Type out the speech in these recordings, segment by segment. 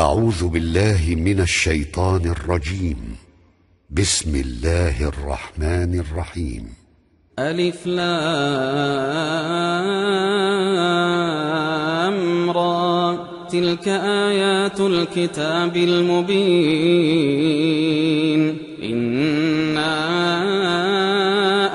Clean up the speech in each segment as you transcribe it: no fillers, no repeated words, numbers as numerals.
أعوذ بالله من الشيطان الرجيم. بسم الله الرحمن الرحيم. ألف لام را، تلك آيات الكتاب المبين. إنا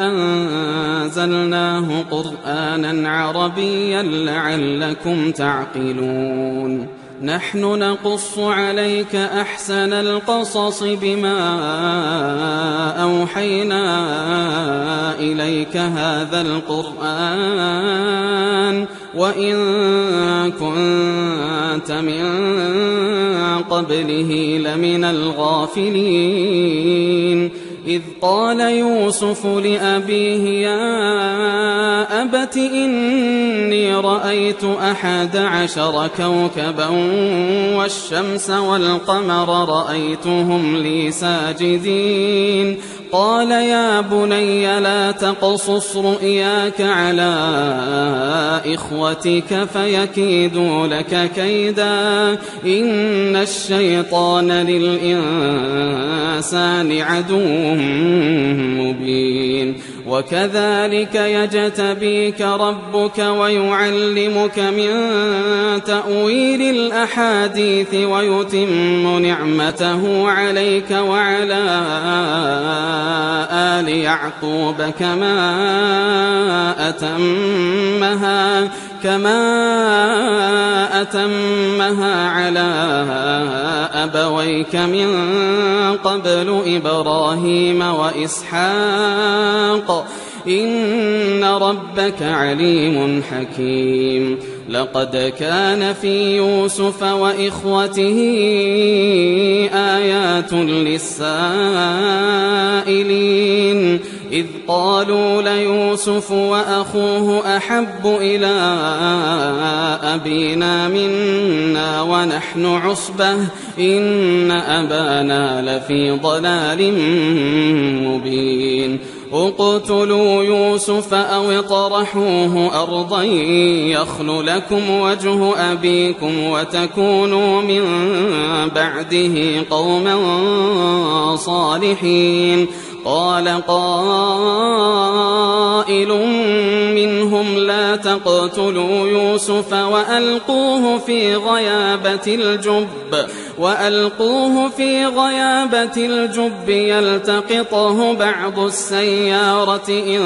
أنزلناه قرآنا عربيا لعلكم تعقلون. نحن نقص عليك أحسن القصص بما أوحينا إليك هذا القرآن وإن كنت من قبله لمن الغافلين. إذ قال يوسف لأبيه يا أبت إني رأيت 11 كوكبا والشمس والقمر رأيتهم لي ساجدين. قال يا بني لا تقصص رؤياك على إخوتك فيكيدوا لك كيدا إن الشيطان للإنسان عدو مبين. وكذلك يجتبيك ربك ويعلمك من تأويل الأحاديث ويتم نعمته عليك وعلى آل يعقوب كما أتمها على أبويك من قبل إبراهيم وإسحاق إن ربك عليم حكيم. لقد كان في يوسف وإخوته آيات للسائلين إذ قالوا ليوسف وأخوه أحب إلى أبينا منا ونحن عصبة إن أبانا لفي ضلال مبين. اقتلوا يوسف أو اطرحوه أرضا يخل لكم وجه أبيكم وتكونوا من بعده قوما صالحين. قال قائل منهم لا تقتلوا يوسف وألقوه في غيابة الجب يلتقطه بعض السيارة إن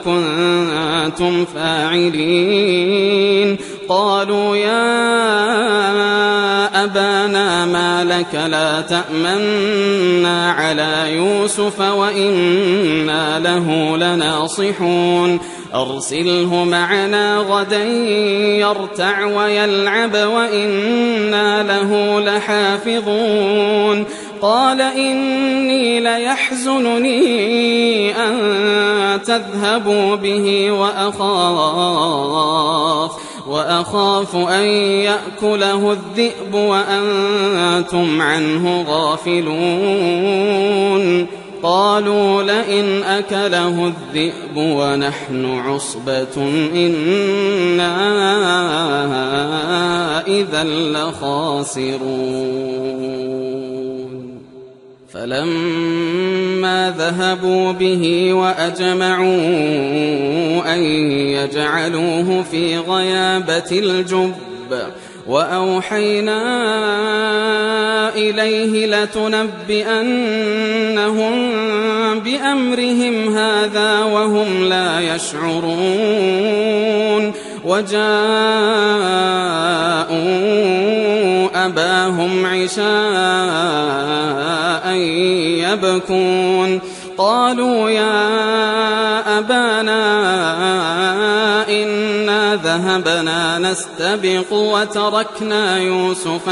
كنتم فاعلين. قالوا يا أبانا ما لك لا تأمنا على يوسف وإنا له لناصحون. أرسله معنا غدا يرتع ويلعب وإنا له لحافظون. قال إني ليحزنني أن تذهبوا به وأخاف أن يأكله الذئب وأنتم عنه غافلون. قالوا لئن أكله الذئب ونحن عصبة إنا إذا لخاسرون. فلما ذهبوا به وأجمعوا أن يجعلوه في غيابة الجب وأوحينا إليه لتنبئنهم بأمرهم هذا وهم لا يشعرون. وجاءوا أباهم عشاء يبكون. قالوا يا أبانا إنا ذهبنا نستبق وتركنا يوسف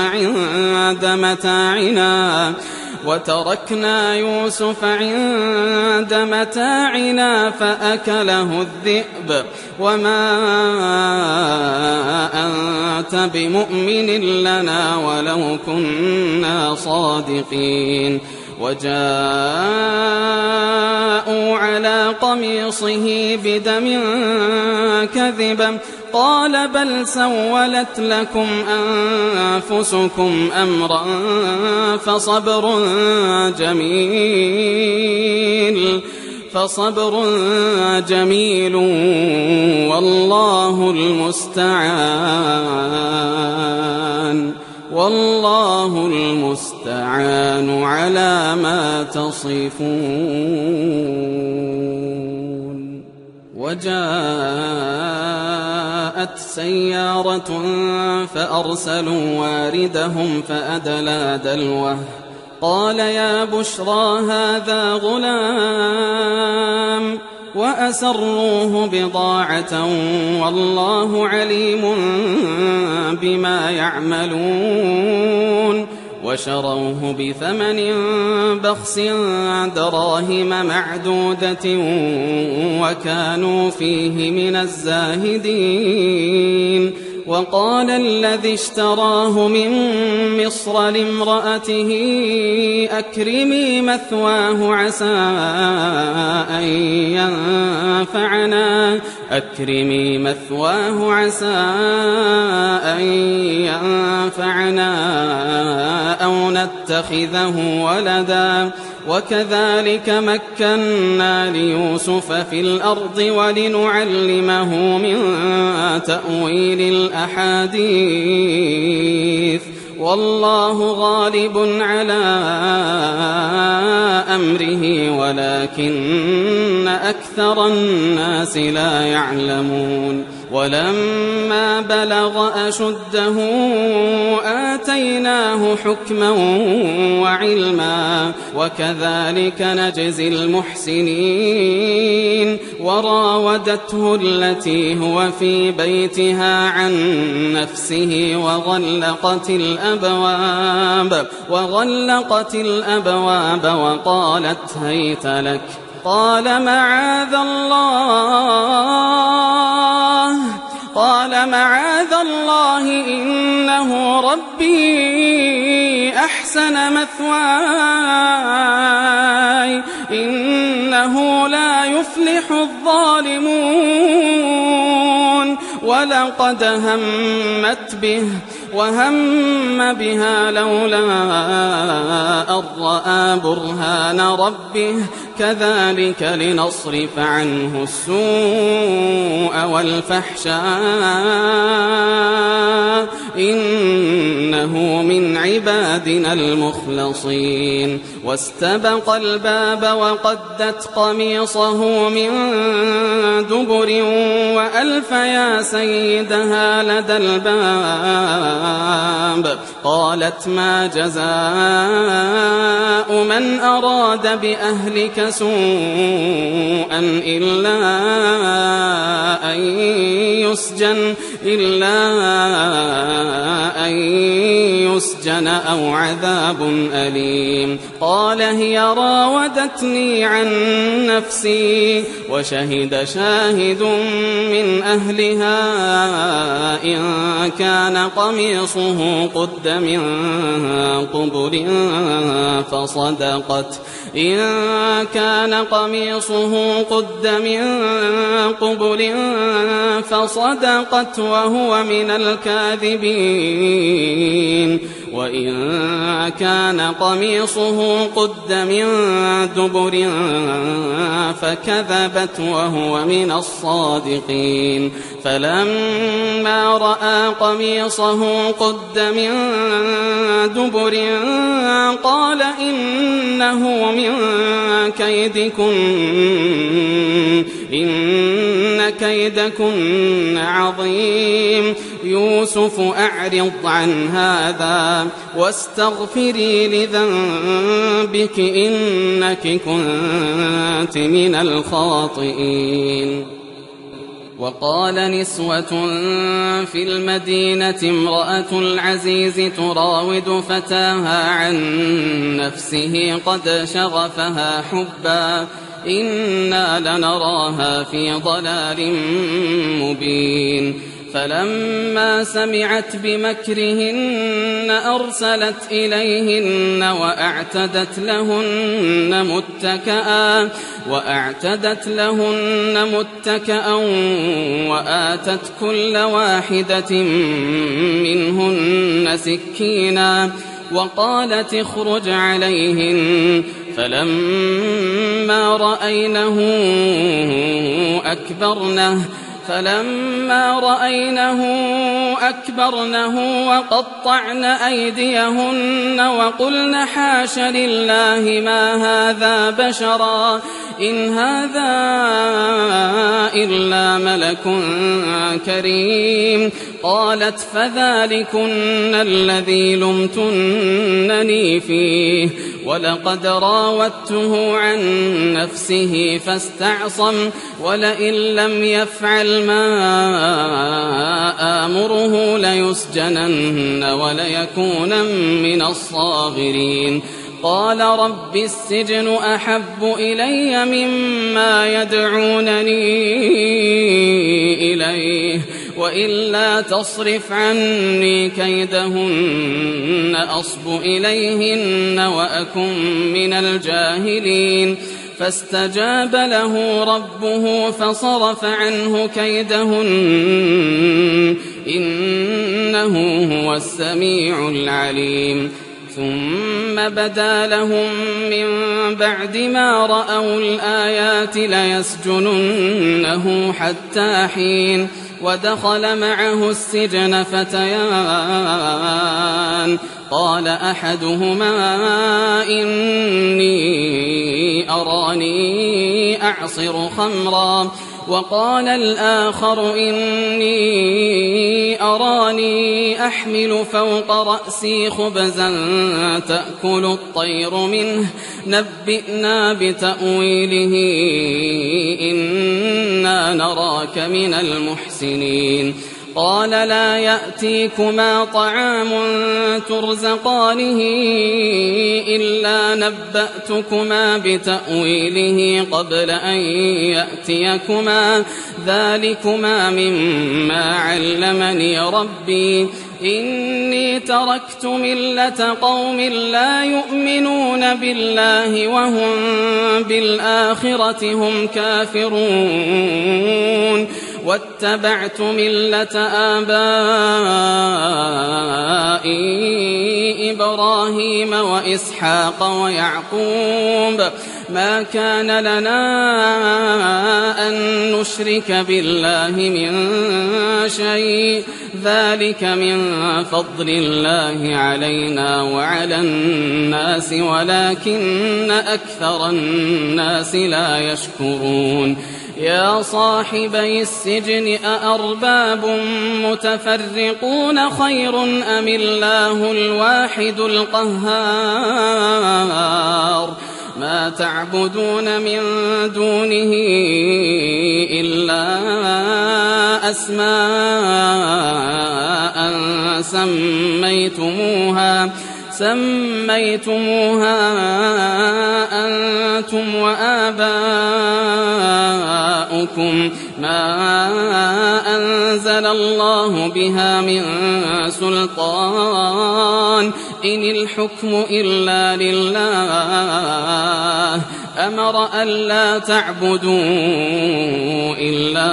عند متاعنا فأكله الذئب وما أنت بمؤمن لنا ولو كنا صادقين. وجاءوا على قميصه بدم كذبا قال بل سولت لكم أنفسكم أمرا فصبر جميل والله المستعان على ما تصفون. وجاءت سيارة فأرسلوا واردهم فأدلى دلوه قال يا بشرى هذا غلام وأسروه بضاعة والله عليم بما يعملون وشروه بثمن بخس دراهم معدودة وكانوا فيه من الزاهدين. وقال الذي اشتراه من مصر لامرأته أكرمي مثواه عسى أن ينفعنا أو نتخذه ولدا وكذلك مكنا ليوسف في الأرض ولنعلمه من تأويل الأحاديث والله غالب على أمره ولكن أكثر الناس لا يعلمون. ولما بلغ أشده آتيناه حكما وعلما وكذلك نجزي المحسنين. وراودته التي هو في بيتها عن نفسه وغلقت الأبواب وقالت هيت لك قال معاذ الله إنه ربي أحسن مثواي إنه لا يفلح الظالمون. ولقد همت به وهم بها لولا أن رأى برهان ربه كذلك لنصرف عنه السوء والفحشاء إنه من عبادنا المخلصين. واستبق الباب وقدت قميصه من دبر وألف يا سيدها لدى الباب قالت ما جزاء من أراد بأهلك سوءا إلا أن يسجن أو عذاب أليم. قال هي راودتني عن نفسي وشهد شاهد من أهلها إن كان قميصه قد من قبل فصدقت وهو من الكاذبين وإن كان قميصه قد من دبر فكذبت وهو من الصادقين. فلما رأى قميصه قد من دبر قال إنه من كيدكن إن كيدكن عظيم. يوسف أعرض عن هذا واستغفري لذنبك إنك كنت من الخاطئين. وقال نسوة في المدينة امرأة العزيز تراود فتاها عن نفسه قد شغفها حبا إنا لنراها في ضلال مبين. فلما سمعت بمكرهن أرسلت إليهن وأعتدت لهن متكأ وآتت كل واحدة منهن سكينا وقالت اخرج عليهن فلما رأينه أكبرنه وقطعن أيديهن وقلن حاش لله ما هذا بشرا إن هذا إلا ملك كريم. قالت فذلكن الذي لمتنني فيه ولقد راودته عن نفسه فاستعصم ولئن لم يفعل ما آمره ليسجنن وليكون من الصاغرين. قال رب السجن أحب إلي مما يدعونني إليه وإلا تصرف عني كيدهن أصب إليهن وأكن من الجاهلين. فاستجاب له ربه فصرف عنه كيدهن إنه هو السميع العليم. ثم بدا لهم من بعد ما رأوا الآيات ليسجننه حتى حين. ودخل معه السجن فتيان قال أحدهما إني أراني أعصر خمرا وقال الآخر إني أراني أحمل فوق رأسي خبزا تأكل الطير منه نبئنا بتأويله إنا نراك من المحسنين. قال لا يأتيكما طعام ترزقانه إلا نبأتكما بتأويله قبل أن يأتيكما ذلكما مما علمني ربي إني تركت ملة قوم لا يؤمنون بالله وهم بالآخرة هم كافرون واتبعت ملة آبائي إبراهيم وإسحاق ويعقوب ما كان لنا أن نشرك بالله من شيء ذلك من فضل الله علينا وعلى الناس ولكن أكثر الناس لا يشكرون. يا صاحبي السجن أأرباب متفرقون خير أم الله الواحد القهار ما تعبدون من دونه إلا أسماء سميتموها أنتم وآباؤكم ما أنزل الله بها من سلطان إن الحكم إلا لله أمر ألا تعبدوا إلا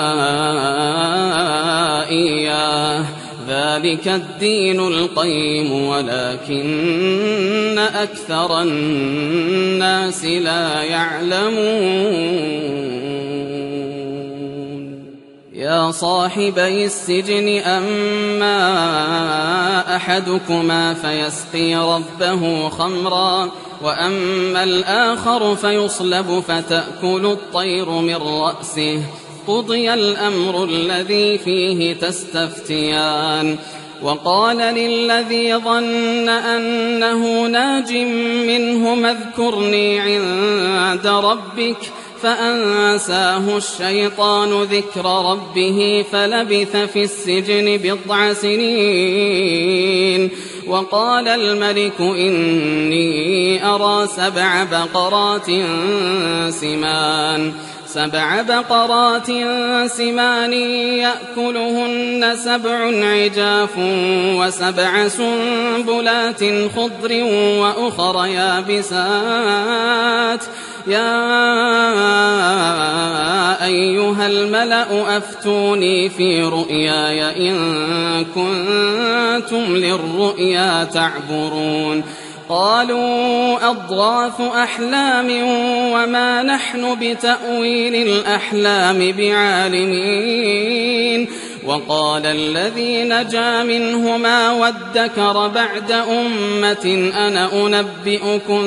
إياه ذلك الدين القيم ولكن أكثر الناس لا يعلمون. يا صاحبي السجن أما أحدكما فيسقي ربه خمرا وأما الآخر فيصلب فتأكل الطير من رأسه قضي الأمر الذي فيه تستفتيان. وقال للذي ظن أنه ناج منهما اذكرني عند ربك فأنساه الشيطان ذكر ربه فلبث في السجن 9 سنين. وقال الملك إني أرى 7 بقرات 7 بقرات سمان يأكلهن 7 عجاف و7 سنبلات خضر وأخر يابسات يا أيها الملأ أفتوني في رؤياي إن كنتم للرؤيا تعبرون قالوا أضغاث أحلام وما نحن بتأويل الأحلام بعالمين وقال الذي نجا منهما وادكر بعد أمة أنا أنبئكم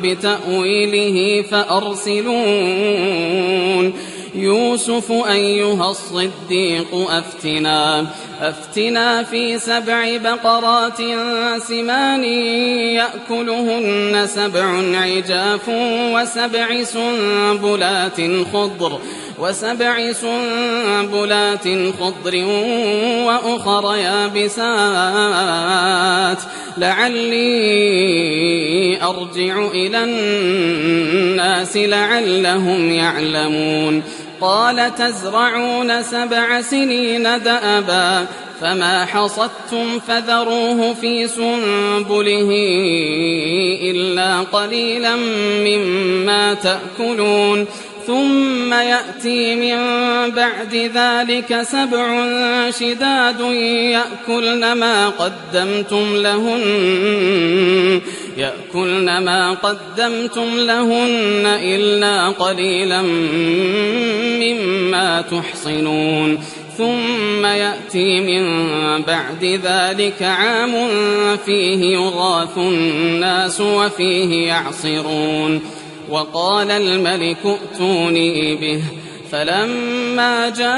بتأويله فأرسلون يوسف أيها الصديق أفتنا في 7 بقرات سمان يأكلهن 7 عجاف و7 سنبلات خضر وأخر يابسات لعلي أرجع إلى الناس لعلهم يعلمون قال تزرعون 7 سنين دأبا فما حصدتم فذروه في سنبله إلا قليلا مما تأكلون ثم يأتي من بعد ذلك 7 شداد يأكلن ما قدمتم لهن إلا قليلا مما تحصنون ثم يأتي من بعد ذلك عام فيه يغاث الناس وفيه يعصرون وقال الملك ائتوني به فلما جاءه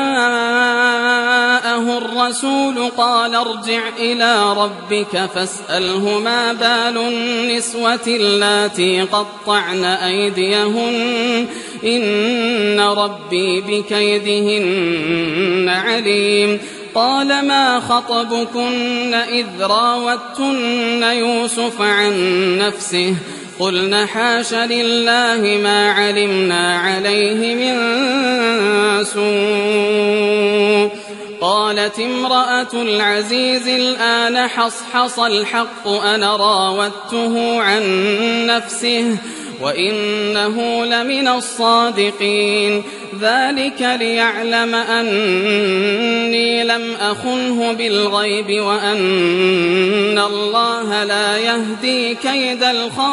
الرسول قال ارجع إلى ربك فاسأله ما بال النسوة اللاتي قطعن أيديهن إن ربي بكيدهن عليم قال ما خطبكن إذ راوتن يوسف عن نفسه قلنا حاش لله ما علمنا عليه من سوء قالت امرأة العزيز الآن حصحص الحق أنا راودته عن نفسه وإنه لمن الصادقين ذلك ليعلم أني لم أخنه بالغيب وأن الله لا يهدي كيد الخائنين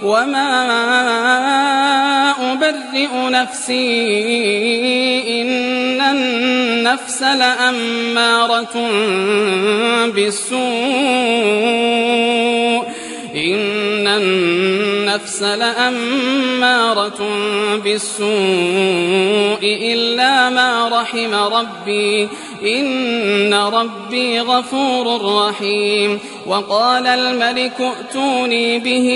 وما أبرئ نفسي إن النفس لأمارة بالسوء إلا ما رحم ربي إن ربي غفور رحيم وقال الملك ائتوني به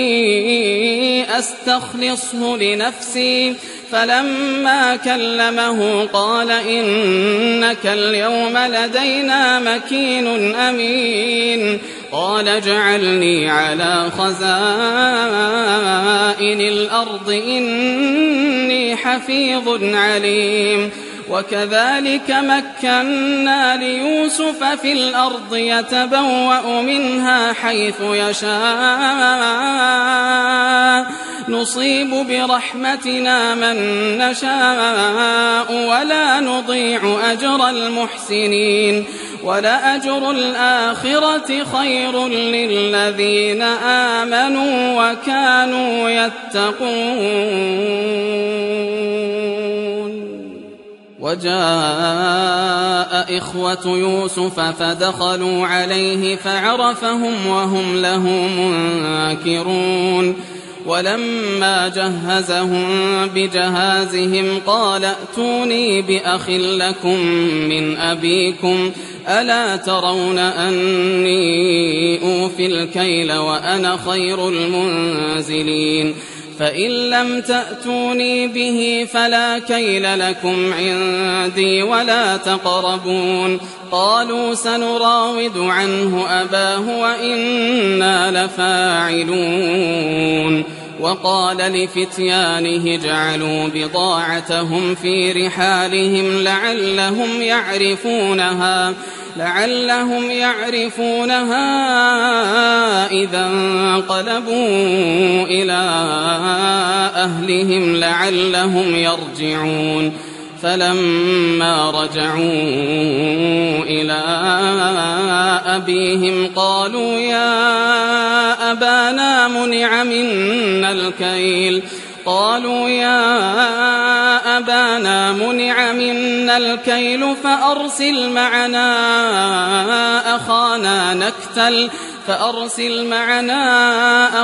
أستخلصه لنفسي فلما كلمه قال إنك اليوم لدينا مكين أمين قال اجعلني على خزائن الأرض إني حفيظ عليم وكذلك مكنا ليوسف في الأرض يتبوأ منها حيث يشاء نصيب برحمتنا من نشاء ولا نضيع أجر المحسنين ولأجر الآخرة خير للذين آمنوا وكانوا يتقون وجاء إخوة يوسف فدخلوا عليه فعرفهم وهم له منكرون ولما جهزهم بجهازهم قال ائتوني بأخ لكم من أبيكم ألا ترون أني أوفي الكيل وأنا خير المنزلين فإن لم تأتوني به فلا كيل لكم عندي ولا تقربون قالوا سنراود عنه أباه وإنا لفاعلون وقال لفتيانه اجعلوا بضاعتهم في رحالهم لعلهم يعرفونها إذا انقلبوا إلى أهلهم لعلهم يرجعون. فلما رجعوا إلى أبيهم قالوا يا أبانا منع منا الكيل فأرسل معنا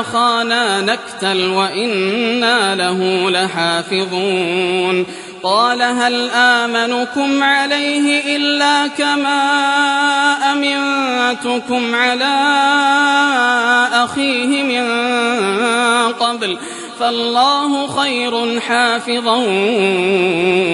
أخانا نكتل وإنا له لحافظون. قال هل آمنكم عليه إلا كما أمنتكم على أخيه من قبل فالله خير حافظا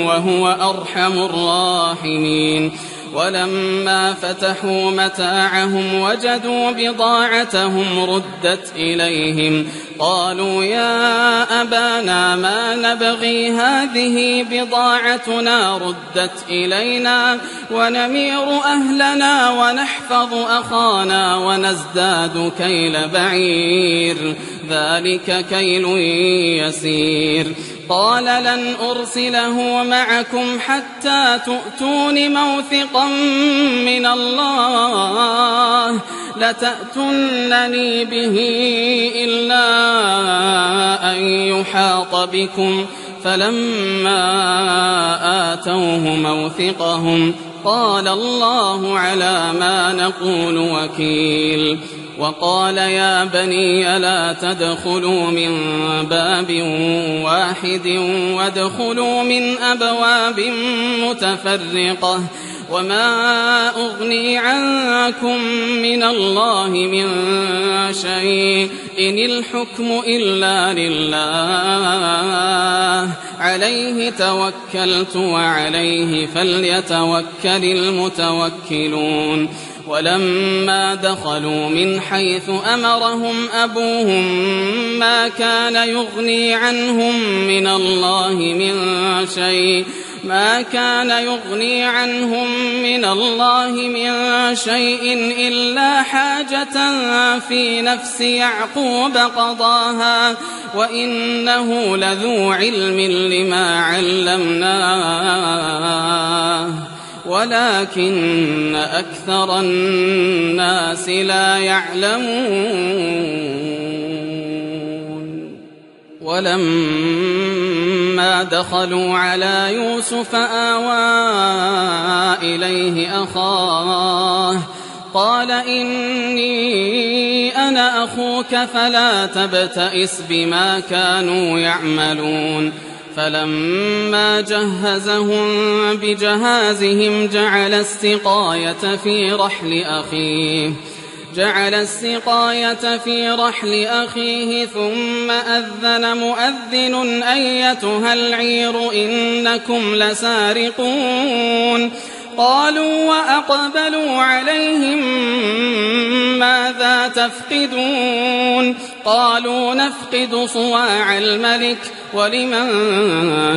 وهو أرحم الراحمين. ولما فتحوا متاعهم وجدوا بضاعتهم ردت إليهم قالوا يا أبانا ما نبغي هذه بضاعتنا ردت إلينا ونمير أهلنا ونحفظ أخانا ونزداد كيل بعير ذلك كيل يسير. قال لن أرسله معكم حتى تؤتون موثقا من الله لتأتونني به إلا أن يحاط بكم. فلما آتوه موثقهم قال الله على ما نقول وكيل. وقال يا بني لا تدخلوا من باب واحد وادخلوا من أبواب متفرقة وما أغني عنكم من الله من شيء إن الحكم إلا لله عليه توكلت وعليه فليتوكل المتوكلون. ولما دخلوا من حيث أمرهم أبوهم ما كان يغني عنهم من الله من شيء إلا حاجة في نفس يعقوب قضاها وإنه لذو علم لما علمناه ولكن أكثر الناس لا يعلمون. ولما دخلوا على يوسف آوى إليه أخاه قال إني أنا أخوك فلا تبتئس بما كانوا يعملون. فلما جهزهم بجهازهم جعل السقاية في رحل أخيه ثم أذن مؤذن أيتها العير إنكم لسارقون. قالوا وأقبلوا عليهم ماذا تفقدون قالوا نفقد صواع الملك ولمن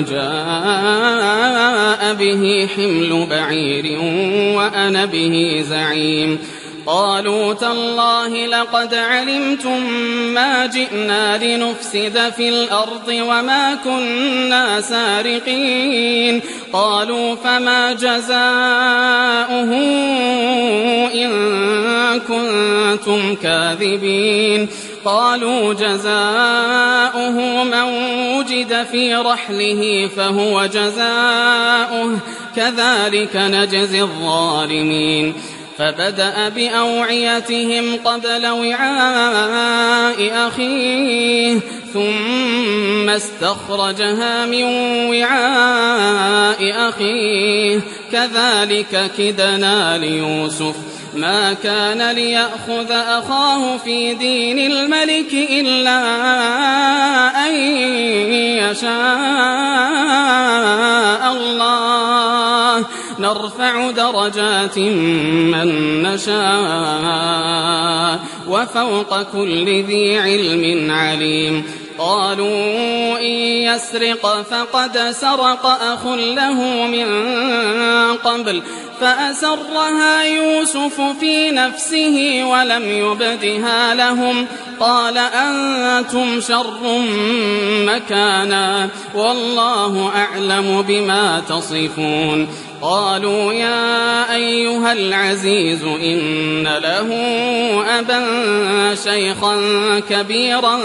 جاء به حمل بعير وأنا به زعيم. قالوا تالله لقد علمتم ما جئنا لنفسد في الأرض وما كنا سارقين. قالوا فما جزاؤه إن كنتم كاذبين. قالوا جزاؤه من وجد في رحله فهو جزاؤه كذلك نجزي الظالمين. فبدأ بأوعيتهم قبل وعاء أخيه ثم استخرجها من وعاء أخيه كذلك كدنا ليوسف ما كان ليأخذ أخاه في دين الملك إلا أن يشاء الله نرفع درجات من نشاء وفوق كل ذي علم عليم. قالوا إن يسرق فقد سرق أخ له من قبل فأسرها يوسف في نفسه ولم يبدها لهم قال أنتم شر مكانا والله أعلم بما تصفون. قالوا يا أيها العزيز إن له أبا شيخا كبيرا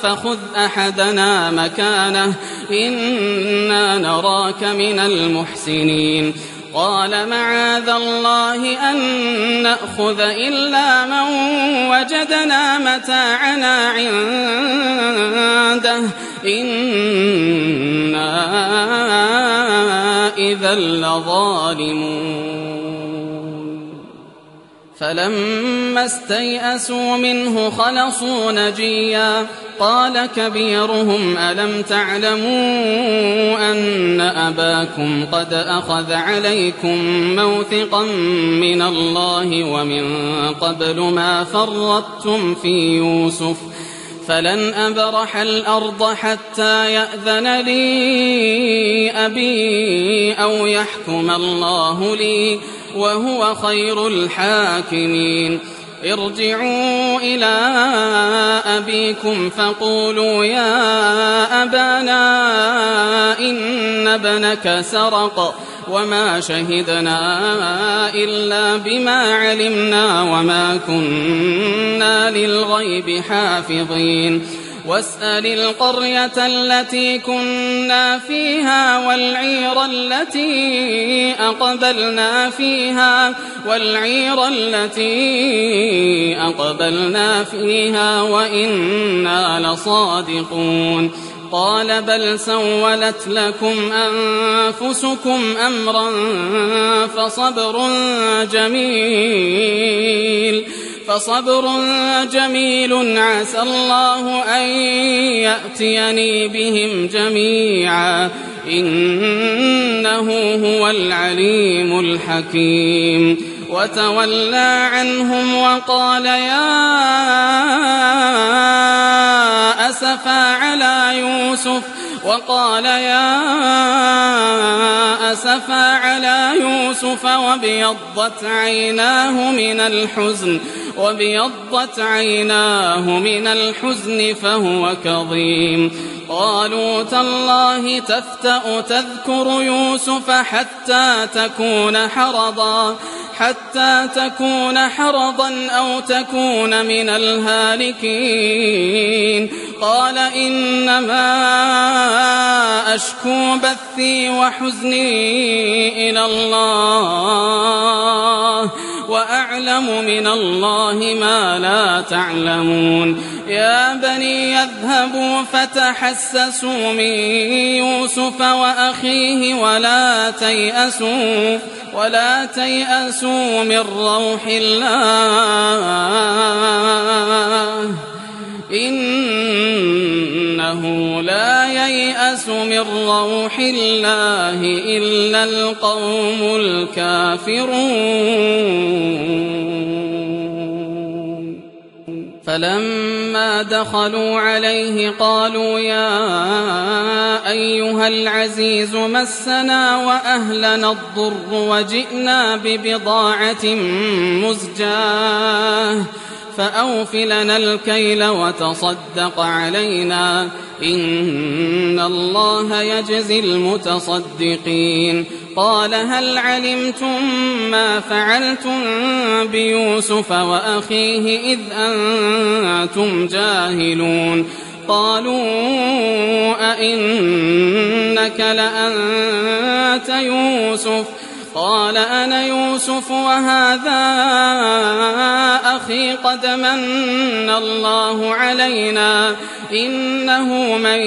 فخذ أحدنا مكانه إنا نراك من المحسنين. قال معاذ الله أن نأخذ إلا من وجدنا متاعنا عنده إنا إذا لظالمون. فلما استيئسوا منه خلصوا نجيا قال كبيرهم ألم تعلموا أن أباكم قد أخذ عليكم موثقا من الله ومن قبل ما فرطتم في يوسف فلن أبرح الأرض حتى يأذن لي أبي أو يحكم الله لي وهو خير الحاكمين. ارجعوا إلى أبيكم فقولوا يا أبانا إن ابنك سرق وما شهدنا إلا بما علمنا وما كنا للغيب حافظين. واسأل القرية التي كنا فيها والعير التي أقبلنا فيها وإنا لصادقون. قال بل سولت لكم أنفسكم أمرا فصبر جميل عسى الله أن يأتيني بهم جميعا إنه هو العليم الحكيم. وتولى عنهم وقال يا أسفا على يوسف وابيضت عيناه من الحزن فهو كظيم. قالوا تالله تفتأ تذكر يوسف حتى تكون حرضا أو تكون من الهالكين. قال إنما أشكو بثي وحزني إلى الله وأعلم من الله ما لا تعلمون. يا بني يذهبوا فتحسسوا من يوسف وأخيه ولا تيأسوا من روح الله إنه لا ييأس من روح الله إلا القوم الكافرون. فلما دخلوا عليه قالوا يا أيها العزيز مسنا وأهلنا الضر وجئنا ببضاعة مزجاة فأوف لنا الكيل وتصدق علينا إن الله يجزي المتصدقين. قال هل علمتم ما فعلتم بيوسف وأخيه إذ أنتم جاهلون؟ قالوا أئنك لأنت يوسف؟ قال أنا يوسف وهذا أخي قد من الله علينا إنه من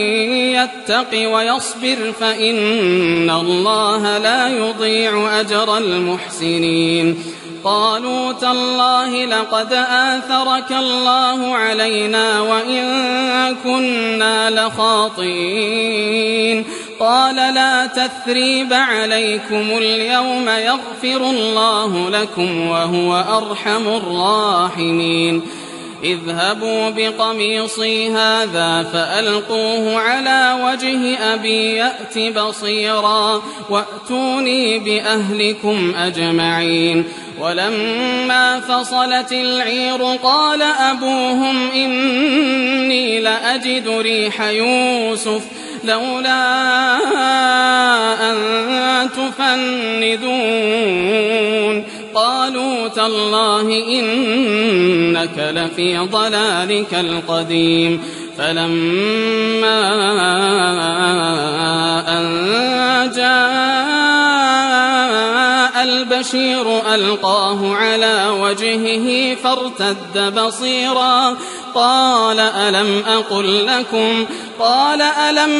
يتق ويصبر فإن الله لا يضيع أجر المحسنين. قالوا تالله لقد آثرك الله علينا وإن كنا لخاطئين. قال لا تثريب عليكم اليوم يغفر الله لكم وهو أرحم الراحمين. اذهبوا بقميصي هذا فألقوه على وجه أبي يأت بصيرا وأتوني بأهلكم أجمعين. ولما فصلت العير قال أبوهم إني لأجد ريح يوسف لولا أن تفندون. قالوا تالله إنك لفي ضلالك القديم. فلما أن جاء البشير ألقاه على وجهه فارتد بصيرا قال ألم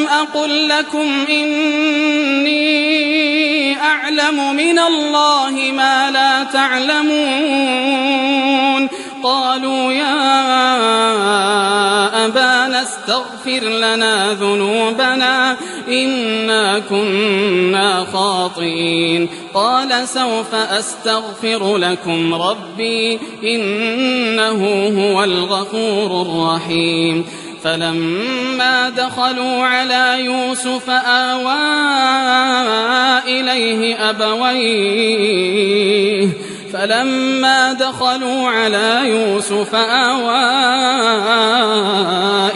أقل لكم إني أعلم من الله ما لا تعلمون. قالوا يا أبانا استغفر لنا ذنوبنا إنا كنا خاطئين. قال سوف أستغفر لكم ربي إنه هو الغفور الرحيم. فلما دخلوا على يوسف آوى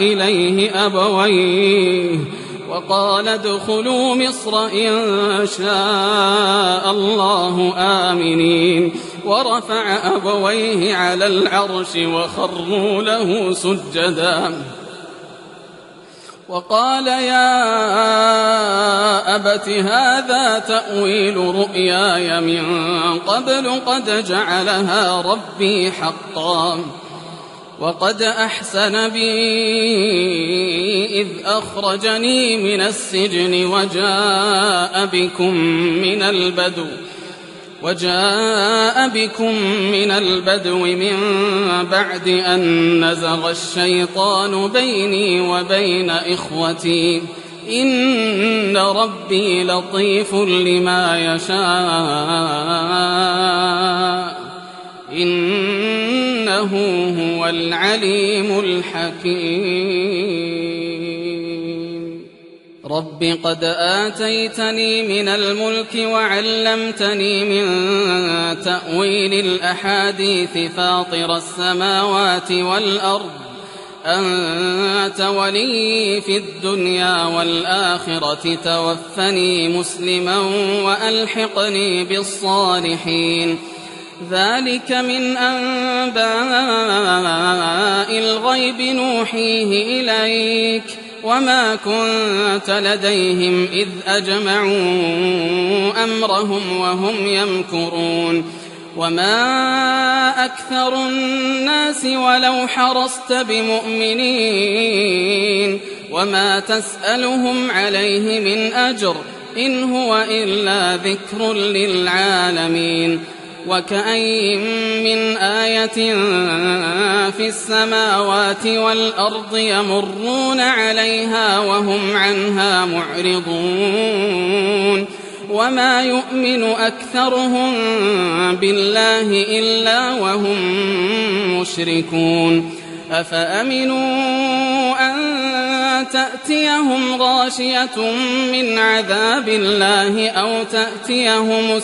إليه أبويه وقال ادخلوا مصر إن شاء الله آمنين. ورفع أبويه على العرش وخروا له سجدا وقال يا أبت هذا تأويل رؤياي من قبل قد جعلها ربي حقا وقد أحسن بي إذ أخرجني من السجن وجاء بكم من البدو من بعد أن نزغ الشيطان بيني وبين إخوتي إن ربي لطيف لما يشاء إنه هو العليم الحكيم. رب قد آتيتني من الملك وعلمتني من تأويل الأحاديث فاطر السماوات والأرض أنت ولي في الدنيا والآخرة توفني مسلما وألحقني بالصالحين. ذلك من أنباء الغيب نوحيه إليك وما كنت لديهم إذ أجمعوا أمرهم وهم يمكرون. وما أكثر الناس ولو حرصت بمؤمنين وما تسألهم عليه من أجر إن هو إلا ذكر للعالمين. وكأين من آية في السماوات والأرض يمرون عليها وهم عنها معرضون وما يؤمن أكثرهم بالله إلا وهم مشركون. أفأمنوا أن تأتيهم غاشية من عذاب الله أو تأتيهم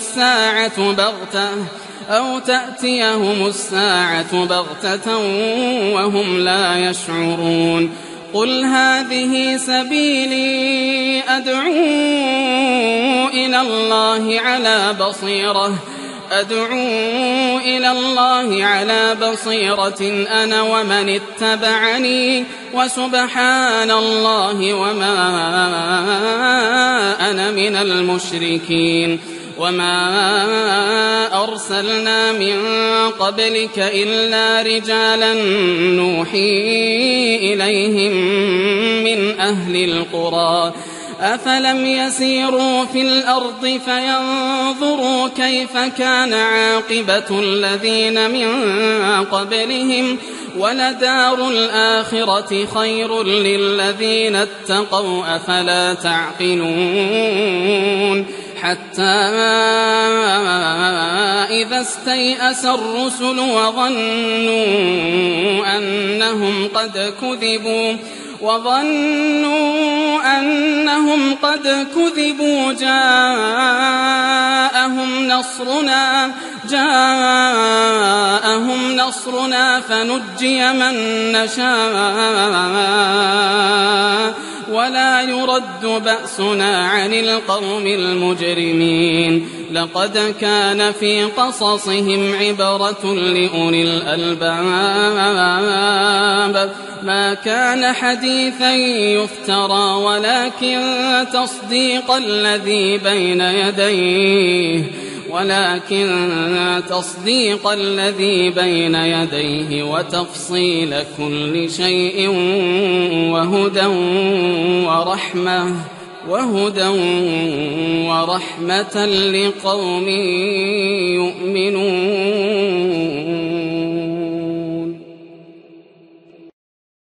الساعة بغتة وهم لا يشعرون. قل هذه سبيلي أدعو إلى الله على بصيرة أنا ومن اتبعني وسبحان الله وما أنا من المشركين. وما أرسلنا من قبلك إلا رجالا نوحي إليهم من أهل القرى أفلم يسيروا في الأرض فينظروا كيف كان عاقبة الذين من قبلهم ولدار الآخرة خير للذين اتقوا أفلا تعقلون حتى إذا استيأس الرسل وظنوا أنهم قد كذبوا جاءهم نصرنا فنجي من نشاء ولا يرد بأسنا عن القوم المجرمين لقد كان في قصصهم عبرة لأولي الألباب ما كان حديثا يفترى ولكن تصديق الذي بين يديه وتفصيل كل شيء وهدى ورحمة لقوم يؤمنون.